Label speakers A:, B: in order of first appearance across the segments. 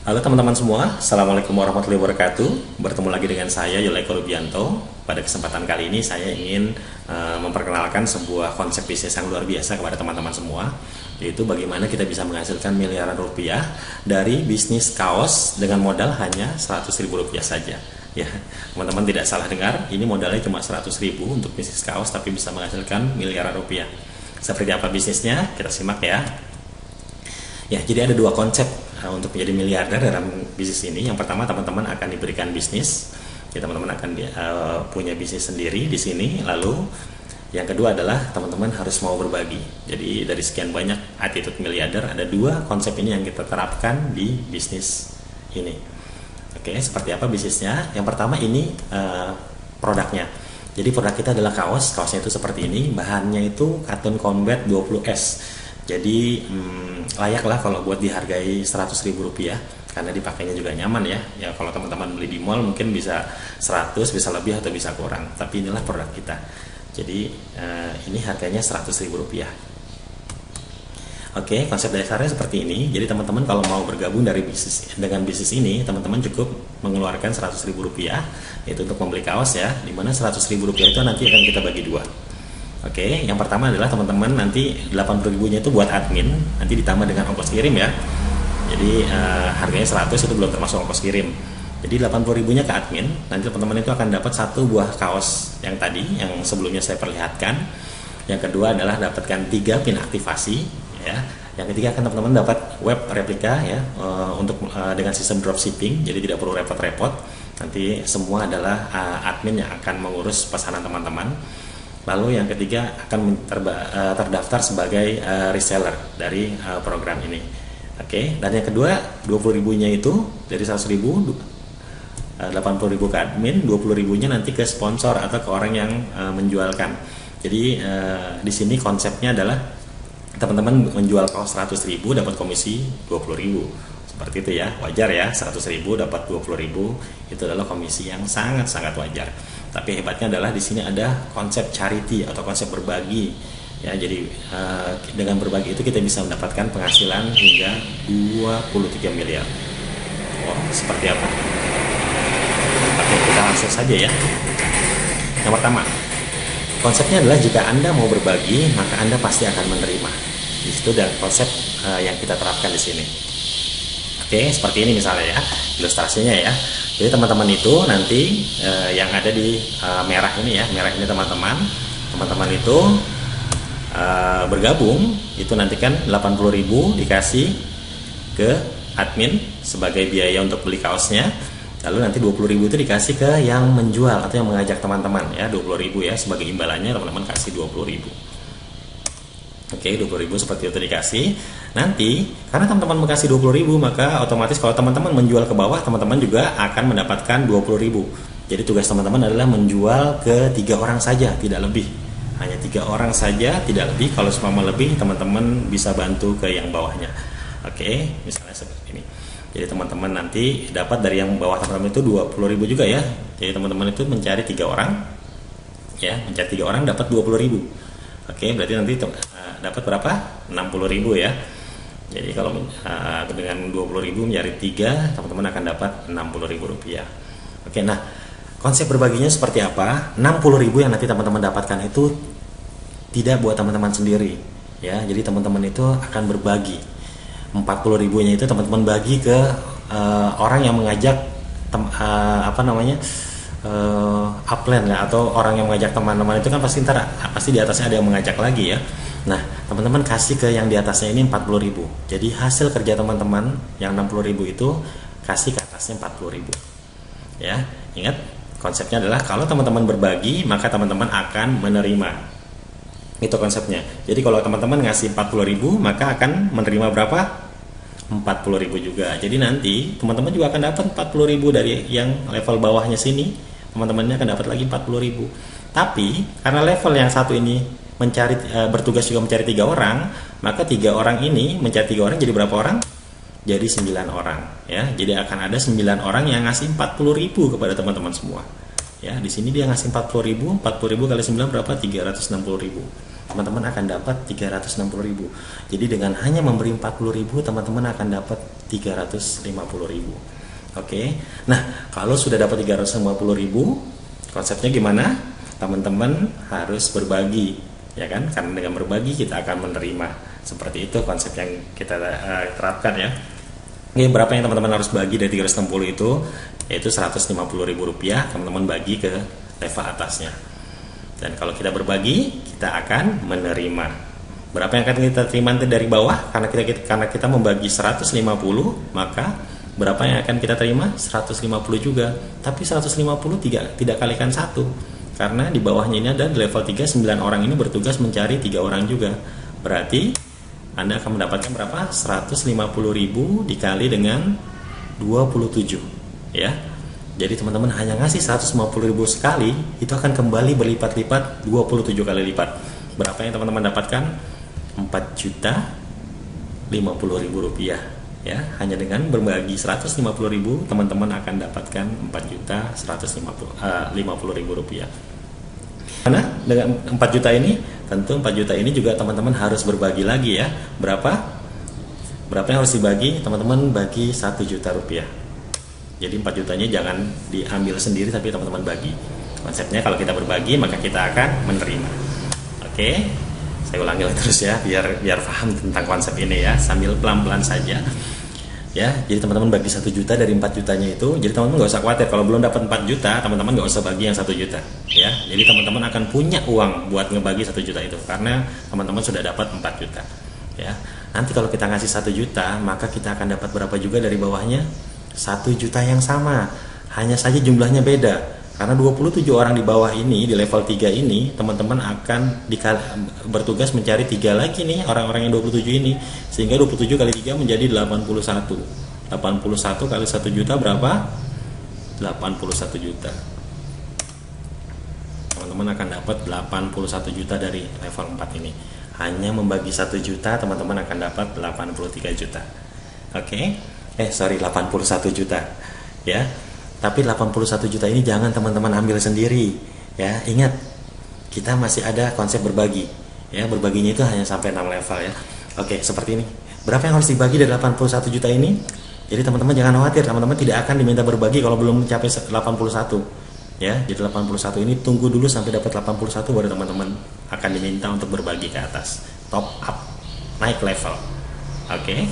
A: Halo teman-teman semua, Assalamualaikum warahmatullahi wabarakatuh. Bertemu lagi dengan saya Yuleko Rubianto. Pada kesempatan kali ini saya ingin memperkenalkan sebuah konsep bisnis yang luar biasa kepada teman-teman semua, yaitu bagaimana kita bisa menghasilkan miliaran rupiah dari bisnis kaos dengan modal hanya 100.000 rupiah saja. Ya, teman-teman tidak salah dengar, ini modalnya cuma 100.000 untuk bisnis kaos tapi bisa menghasilkan miliaran rupiah. Seperti apa bisnisnya? Kita simak ya. Ya, jadi ada dua konsep untuk menjadi miliarder dalam bisnis ini. Yang pertama, teman-teman akan diberikan bisnis. Ya, teman-teman akan punya bisnis sendiri di sini. Lalu yang kedua adalah teman-teman harus mau berbagi. Jadi dari sekian banyak attitude miliarder, ada dua konsep ini yang kita terapkan di bisnis ini. Oke, seperti apa bisnisnya? Yang pertama ini produknya. Jadi produk kita adalah kaos. Kaosnya itu seperti ini. Bahannya itu Cotton Combat 20S. Jadi layaklah kalau buat dihargai 100.000 rupiah karena dipakainya juga nyaman ya. Ya kalau teman-teman beli di mall mungkin bisa 100, bisa lebih atau bisa kurang. Tapi inilah produk kita. Jadi ini harganya 100.000 rupiah. Oke, konsep dasarnya seperti ini. Jadi teman-teman kalau mau bergabung dengan bisnis ini, teman-teman cukup mengeluarkan 100.000 rupiah itu untuk membeli kaos ya. Dimana 100.000 rupiah itu nanti akan kita bagi dua. Oke, yang pertama adalah teman-teman nanti 80.000-nya itu buat admin, nanti ditambah dengan ongkos kirim ya. Jadi harganya 100 itu belum termasuk ongkos kirim. Jadi 80.000-nya ke admin, nanti teman-teman itu akan dapat satu buah kaos yang tadi, yang sebelumnya saya perlihatkan. Yang kedua adalah dapatkan 3 pin aktivasi ya. Yang ketiga akan teman-teman dapat web replika ya untuk dengan sistem dropshipping, jadi tidak perlu repot-repot. Nanti semua adalah admin yang akan mengurus pesanan teman-teman. Lalu yang ketiga akan terdaftar sebagai reseller dari program ini. Oke, dan yang kedua 20.000-nya itu dari 100.000, 80.000 ke admin, 20.000-nya nanti ke sponsor atau ke orang yang menjualkan. Jadi di sini konsepnya adalah teman-teman menjual kaos 100.000 dapat komisi 20.000. Seperti itu ya, wajar ya, 100.000 dapat 20.000 itu adalah komisi yang sangat-sangat wajar. Tapi hebatnya adalah di sini ada konsep charity atau konsep berbagi ya. Jadi dengan berbagi itu kita bisa mendapatkan penghasilan hingga 23 miliar. Wow, seperti apa? Oke, kita langsung saja ya. Yang pertama, konsepnya adalah jika Anda mau berbagi, maka Anda pasti akan menerima. Di situ ada konsep yang kita terapkan di sini. Oke, seperti ini misalnya ya, ilustrasinya ya. Jadi teman-teman itu nanti yang ada di merah ini ya, merah ini teman-teman itu bergabung, itu nanti kan 80.000 dikasih ke admin sebagai biaya untuk beli kaosnya. Lalu nanti 20.000 itu dikasih ke yang menjual atau yang mengajak teman-teman ya, 20.000 ya sebagai imbalannya teman-teman kasih 20.000. Oke, 20.000 seperti itu dikasih. Nanti karena teman-teman mengasih 20.000, maka otomatis kalau teman-teman menjual ke bawah, teman-teman juga akan mendapatkan 20.000. Jadi tugas teman-teman adalah menjual ke 3 orang saja, tidak lebih. Hanya 3 orang saja, tidak lebih. Kalau semua lebih, teman-teman bisa bantu ke yang bawahnya. Oke, misalnya seperti ini. Jadi teman-teman nanti dapat dari yang bawah teman-teman itu 20.000 juga ya. Jadi teman-teman itu mencari 3 orang, ya, mencari 3 orang dapat 20.000. Oke, berarti nanti dapat berapa? 60.000 ya. Jadi kalau dengan 20.000 mencari 3, teman-teman akan dapat 60.000 rupiah. Oke, nah konsep berbaginya seperti apa? 60.000 yang nanti teman-teman dapatkan itu tidak buat teman-teman sendiri ya. Jadi teman-teman itu akan berbagi. 40.000-nya itu teman-teman bagi ke orang yang mengajak upline ya, atau orang yang mengajak teman-teman itu kan pasti di atasnya ada yang mengajak lagi ya. Nah, teman-teman kasih ke yang di atasnya ini 40.000. Jadi hasil kerja teman-teman yang 60.000 itu kasih ke atasnya 40.000. Ya, ingat konsepnya adalah kalau teman-teman berbagi, maka teman-teman akan menerima. Itu konsepnya. Jadi kalau teman-teman ngasih 40.000, maka akan menerima berapa? 40.000 juga. Jadi nanti teman-teman juga akan dapat 40.000 dari yang level bawahnya sini. Teman-temannya akan dapat lagi 40.000. Tapi karena level yang satu ini bertugas juga mencari 3 orang, maka 3 orang ini mencari 3 orang jadi berapa orang? Jadi 9 orang ya. Jadi akan ada 9 orang yang ngasih 40.000 kepada teman-teman semua. Ya, di sini dia ngasih 40.000 kali 9 berapa? 360.000. Teman-teman akan dapat 360.000. Jadi dengan hanya memberi 40.000, teman-teman akan dapat 350.000. Oke. Nah, kalau sudah dapat 350.000, konsepnya gimana? Teman-teman harus berbagi, ya kan? Karena dengan berbagi kita akan menerima. Seperti itu konsep yang kita terapkan ya. Oke, berapa yang teman-teman harus bagi dari 360 itu? Yaitu Rp150.000, teman-teman bagi ke level atasnya. Dan kalau kita berbagi, kita akan menerima. Berapa yang akan kita terima nanti dari bawah? Karena kita membagi 150, maka berapa yang akan kita terima? 150 juga. Tapi 150 tidak kalikan 1. Karena di bawahnya ini ada di level 3, 9 orang ini bertugas mencari 3 orang juga. Berarti Anda akan mendapatkan berapa? 150.000 dikali dengan 27, ya. Jadi teman-teman hanya ngasih 150.000 sekali, itu akan kembali berlipat-lipat 27 kali lipat. Berapa yang teman-teman dapatkan? Rp4.050.000, ya. Hanya dengan berbagi 150.000, teman-teman akan dapatkan Rp4.150.000. Karena dengan 4 juta ini, tentu 4 juta ini juga teman-teman harus berbagi lagi ya. Berapa yang harus dibagi? Teman-teman bagi 1 juta rupiah. Jadi 4 jutanya jangan diambil sendiri, tapi teman-teman bagi. Konsepnya kalau kita berbagi, maka kita akan menerima. Oke, saya ulangi terus ya, biar paham tentang konsep ini ya, sambil pelan-pelan saja. Ya, jadi teman-teman bagi 1 juta dari 4 jutanya itu. Jadi teman-teman nggak usah khawatir kalau belum dapat 4 juta, teman-teman nggak usah bagi yang 1 juta. Ya, jadi teman-teman akan punya uang buat ngebagi 1 juta itu karena teman-teman sudah dapat 4 juta. Ya, nanti kalau kita ngasih 1 juta, maka kita akan dapat berapa juga dari bawahnya? 1 juta yang sama, hanya saja jumlahnya beda. Karena 27 orang di bawah ini, di level 3 ini, teman-teman akan bertugas mencari 3 lagi nih, orang-orang yang 27 ini. Sehingga 27 kali 3 menjadi 81. 81 kali 1 juta berapa? 81 juta. Teman-teman akan dapat 81 juta dari level 4 ini. Hanya membagi 1 juta, teman-teman akan dapat 83 juta. Oke? 81 juta. Ya. Tapi 81 juta ini jangan teman-teman ambil sendiri. Ya, ingat, kita masih ada konsep berbagi. Ya, berbaginya itu hanya sampai 6 level ya. Oke, seperti ini. Berapa yang harus dibagi dari 81 juta ini? Jadi teman-teman jangan khawatir, teman-teman tidak akan diminta berbagi kalau belum mencapai 81. Ya, jadi 81 ini tunggu dulu sampai dapat 81 baru teman-teman akan diminta untuk berbagi ke atas. Top up, naik level. Oke.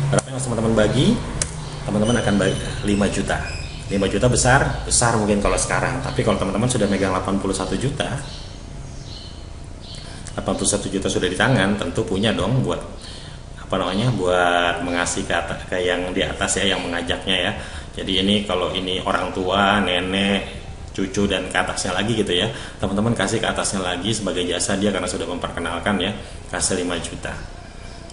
A: Berapa yang harus teman-teman bagi? Teman-teman akan bagi 5 juta. 5 juta besar mungkin kalau sekarang. Tapi kalau teman-teman sudah megang 81 juta, 81 juta sudah di tangan, tentu punya dong buat buat mengasih ke yang di atas ya, yang mengajaknya ya. Jadi ini kalau ini orang tua, nenek, cucu dan ke atasnya lagi gitu ya. Teman-teman kasih ke atasnya lagi sebagai jasa dia karena sudah memperkenalkan ya, kasih 5 juta.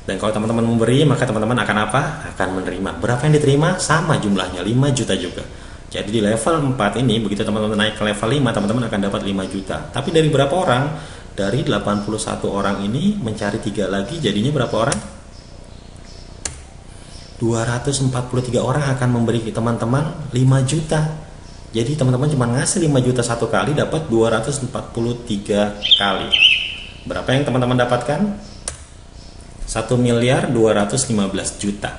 A: Dan kalau teman-teman memberi, maka teman-teman akan apa? Akan menerima. Berapa yang diterima? Sama jumlahnya, 5 juta juga. Jadi di level 4 ini, begitu teman-teman naik ke level 5, teman-teman akan dapat 5 juta. Tapi dari berapa orang? Dari 81 orang ini mencari 3 lagi, jadinya berapa orang? 243 orang akan memberi teman-teman 5 juta. Jadi teman-teman cuma ngasih 5 juta satu kali, dapat 243 kali. Berapa yang teman-teman dapatkan? 1.215 juta.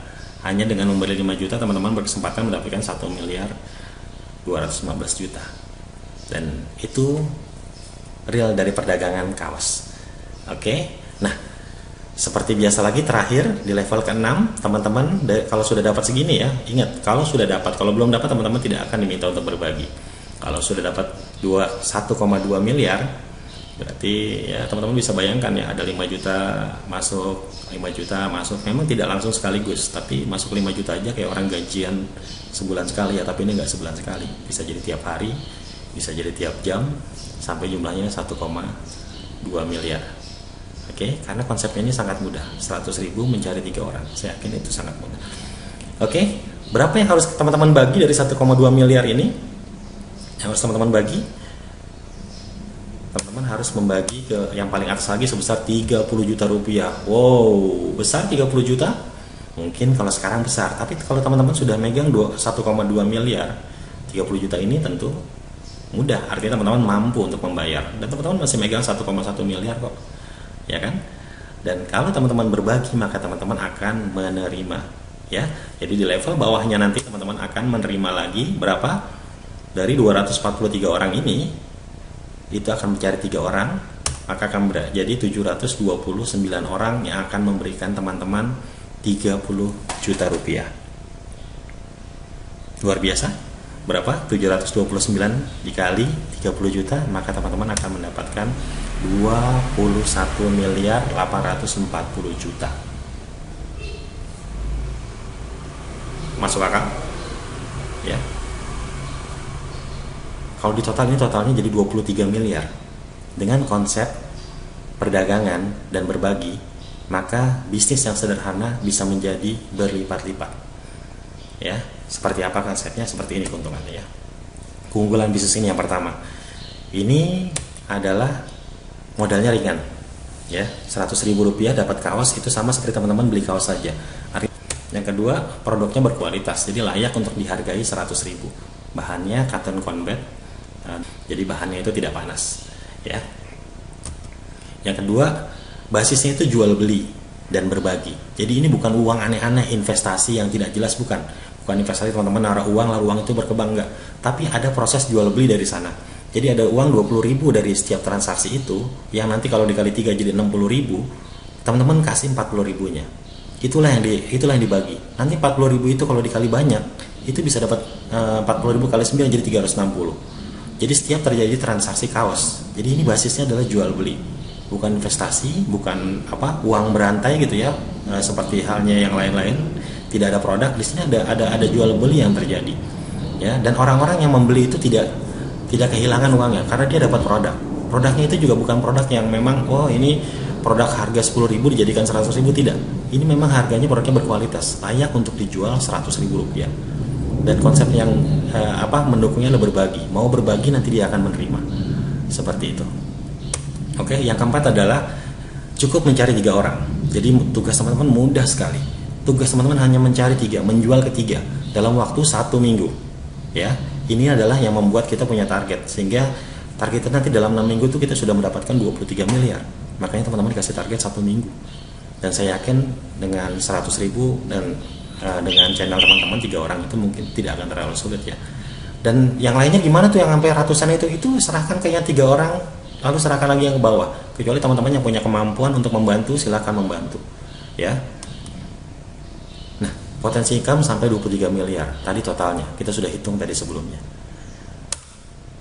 A: Hanya dengan memberi 5 juta, teman-teman berkesempatan mendapatkan 1.215 juta. Dan itu real dari perdagangan kaos. Oke. Nah, seperti biasa lagi terakhir di level ke-6, teman-teman kalau sudah dapat segini ya, ingat, kalau sudah dapat, kalau belum dapat teman-teman tidak akan diminta untuk berbagi. Kalau sudah dapat 1,2 miliar, berarti ya teman-teman bisa bayangkan ya, ada 5 juta masuk, 5 juta masuk. Memang tidak langsung sekaligus, tapi masuk 5 juta aja kayak orang gajian sebulan sekali ya, tapi ini nggak sebulan sekali, bisa jadi tiap hari, bisa jadi tiap jam, sampai jumlahnya 1,2 miliar. Oke, karena konsepnya ini sangat mudah, 100.000 mencari 3 orang, saya yakin itu sangat mudah. Oke, berapa yang harus teman-teman bagi dari 1,2 miliar ini? Yang harus teman-teman bagi? Teman-teman harus membagi ke yang paling atas lagi sebesar 30 juta rupiah. Wow, besar 30 juta? Mungkin kalau sekarang besar, tapi kalau teman-teman sudah megang 1,2 miliar, 30 juta ini tentu mudah. Artinya teman-teman mampu untuk membayar. Dan teman-teman masih megang 1,1 miliar kok. Ya kan? Dan kalau teman-teman berbagi, maka teman-teman akan menerima. ya. Jadi di level bawahnya nanti teman-teman akan menerima lagi berapa? Dari 243 orang ini itu akan mencari 3 orang, maka akan jadi 729 orang yang akan memberikan teman-teman 30 juta rupiah. Luar biasa. Berapa? 729 dikali 30 juta, maka teman-teman akan mendapatkan 21 miliar 840 juta. Masuk akal? Ya. Kalau di total ini totalnya jadi 23 miliar. Dengan konsep perdagangan dan berbagi, maka bisnis yang sederhana bisa menjadi berlipat-lipat. Ya, seperti apa konsepnya? Seperti ini keuntungannya ya. Keunggulan bisnis ini yang pertama. Ini adalah modalnya ringan. Ya, 100.000 rupiah dapat kaos itu sama seperti teman-teman beli kaos saja. Yang kedua, produknya berkualitas, jadi layak untuk dihargai 100.000. Bahannya cotton combat, jadi bahannya itu tidak panas. Ya. Yang kedua, basisnya itu jual beli dan berbagi. Jadi ini bukan uang aneh-aneh, investasi yang tidak jelas, bukan investasi teman-teman naruh uang lalu uang itu berkembang, enggak. Tapi ada proses jual beli dari sana. Jadi ada uang 20.000 dari setiap transaksi itu, yang nanti kalau dikali 3 jadi 60.000, teman-teman kasih 40.000-nya. Itulah yang dibagi. Nanti 40.000 itu kalau dikali banyak, itu bisa dapat 40.000 kali 9 jadi 360. Jadi setiap terjadi transaksi kaos. Jadi ini basisnya adalah jual beli, bukan investasi, bukan uang berantai gitu ya, seperti halnya yang lain-lain. Tidak ada produk, di sini ada jual beli yang terjadi. Ya, dan orang-orang yang membeli itu tidak kehilangan uangnya karena dia dapat produk. Produknya itu juga bukan produk yang memang ini produk harga 10.000 dijadikan 100.000, tidak. Ini memang harganya produknya berkualitas, layak untuk dijual 100.000 rupiah. Dan konsep yang mendukungnya adalah berbagi. Mau berbagi nanti dia akan menerima. Seperti itu. Oke, yang keempat adalah cukup mencari 3 orang. Jadi tugas teman-teman mudah sekali. Tugas teman-teman hanya mencari 3, menjual ke 3 dalam waktu 1 minggu. Ya, ini adalah yang membuat kita punya target, sehingga targetnya nanti dalam 6 minggu itu kita sudah mendapatkan 23 miliar. Makanya teman-teman dikasih target 1 minggu. Dan saya yakin dengan 100.000 dan dengan channel teman-teman 3 orang itu mungkin tidak akan terlalu sulit ya. Dan yang lainnya gimana tuh yang sampai ratusan itu serahkan ke yang 3 orang, lalu serahkan lagi yang ke bawah. Kecuali teman-teman yang punya kemampuan untuk membantu, silakan membantu. Ya. Nah, potensi income sampai 23 miliar. Tadi totalnya kita sudah hitung tadi sebelumnya.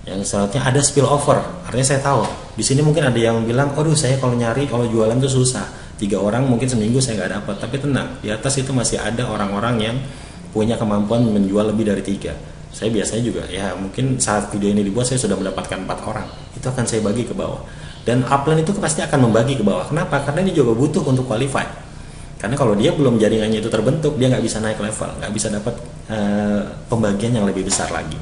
A: Yang selanjutnya ada spill over. Artinya saya tahu di sini mungkin ada yang bilang, "Aduh, saya kalau jualan tuh susah. 3 orang mungkin seminggu saya nggak dapat." Tapi tenang, di atas itu masih ada orang-orang yang punya kemampuan menjual lebih dari 3. Saya biasanya juga ya, mungkin saat video ini dibuat saya sudah mendapatkan 4 orang. Itu akan saya bagi ke bawah. Dan upline itu pasti akan membagi ke bawah. Kenapa? Karena dia juga butuh untuk qualify. Karena kalau dia belum jaringannya itu terbentuk, dia nggak bisa naik level, nggak bisa dapat pembagian yang lebih besar lagi.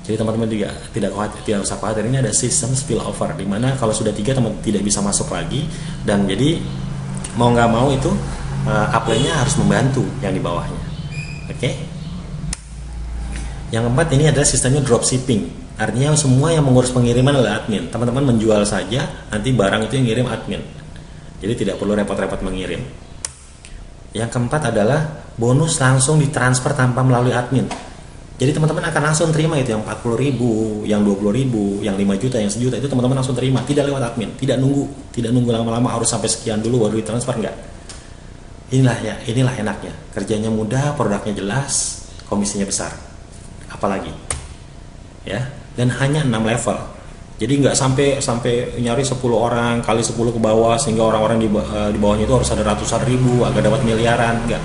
A: Jadi teman-teman juga tidak usah khawatir, ini ada sistem spillover di mana kalau sudah 3 teman tidak bisa masuk lagi, dan jadi mau nggak mau itu upline-nya harus membantu yang di bawahnya. Oke. Yang keempat ini adalah sistemnya dropshipping. Artinya semua yang mengurus pengiriman adalah admin. Teman-teman menjual saja, nanti barang itu yang ngirim admin. Jadi tidak perlu repot-repot mengirim. Yang keempat adalah bonus langsung ditransfer tanpa melalui admin. Jadi teman-teman akan langsung terima itu yang 40.000, yang 20.000, yang 5 juta, yang 1 juta itu teman-teman langsung terima, tidak lewat admin, tidak nunggu lama-lama harus sampai sekian dulu baru ditransfer, enggak. Inilah enaknya. Kerjanya mudah, produknya jelas, komisinya besar. Apalagi. Ya, dan hanya 6 level. Jadi nggak sampai nyari 10 orang kali 10 ke bawah sehingga orang-orang di bawahnya itu harus ada ratusan ribu agar dapat miliaran, enggak.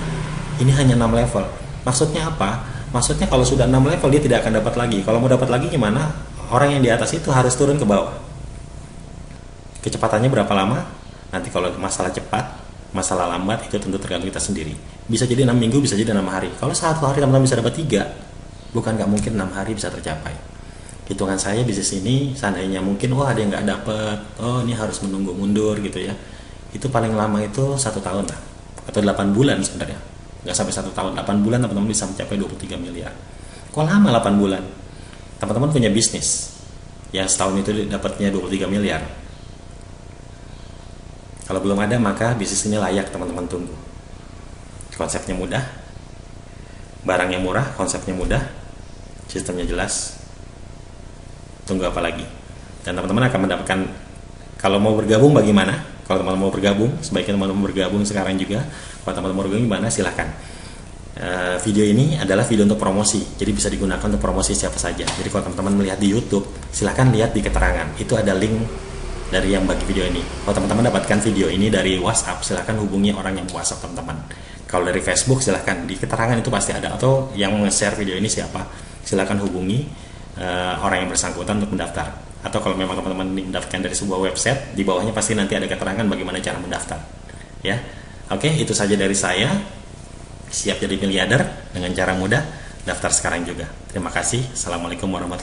A: Ini hanya 6 level. Maksudnya apa? Maksudnya kalau sudah 6 level dia tidak akan dapat lagi. Kalau mau dapat lagi gimana? Orang yang di atas itu harus turun ke bawah. Kecepatannya berapa lama? Nanti kalau masalah cepat, masalah lambat itu tentu tergantung kita sendiri. Bisa jadi 6 minggu, bisa jadi 6 hari. Kalau 1 hari teman-teman bisa dapat 3, bukan nggak mungkin 6 hari bisa tercapai. Hitungan saya bisnis ini seandainya mungkin ada yang nggak dapat, ini harus menunggu mundur gitu ya. Itu paling lama itu 1 tahun lah, atau 8 bulan sebenarnya. Nggak sampai 1 tahun, 8 bulan teman-teman bisa mencapai 23 miliar. Kok lama 8 bulan? Teman-teman punya bisnis yang setahun itu dapatnya 23 miliar. Kalau belum ada, maka bisnis ini layak teman-teman tunggu. Konsepnya mudah, barangnya murah, konsepnya mudah, sistemnya jelas. Tunggu apa lagi? Dan teman-teman akan mendapatkan, kalau mau bergabung bagaimana? Kalau teman-teman mau bergabung, sebaiknya teman-teman bergabung sekarang juga. Kalau teman-teman mau bergabung gimana? Silahkan. Video ini adalah video untuk promosi, jadi bisa digunakan untuk promosi siapa saja. Jadi kalau teman-teman melihat di YouTube, silahkan lihat di keterangan, itu ada link dari yang bagi video ini. Kalau teman-teman dapatkan video ini dari WhatsApp, silahkan hubungi orang yang WhatsApp teman-teman. Kalau dari Facebook, silahkan di keterangan itu pasti ada, atau yang nge-share video ini siapa, silahkan hubungi orang yang bersangkutan untuk mendaftar. Atau kalau memang teman-teman mendaftarkan dari sebuah website, di bawahnya pasti nanti ada keterangan bagaimana cara mendaftar. Ya, oke, itu saja dari saya. Siap jadi miliarder dengan cara mudah, daftar sekarang juga. Terima kasih. Assalamualaikum warahmatullahi wabarakatuh.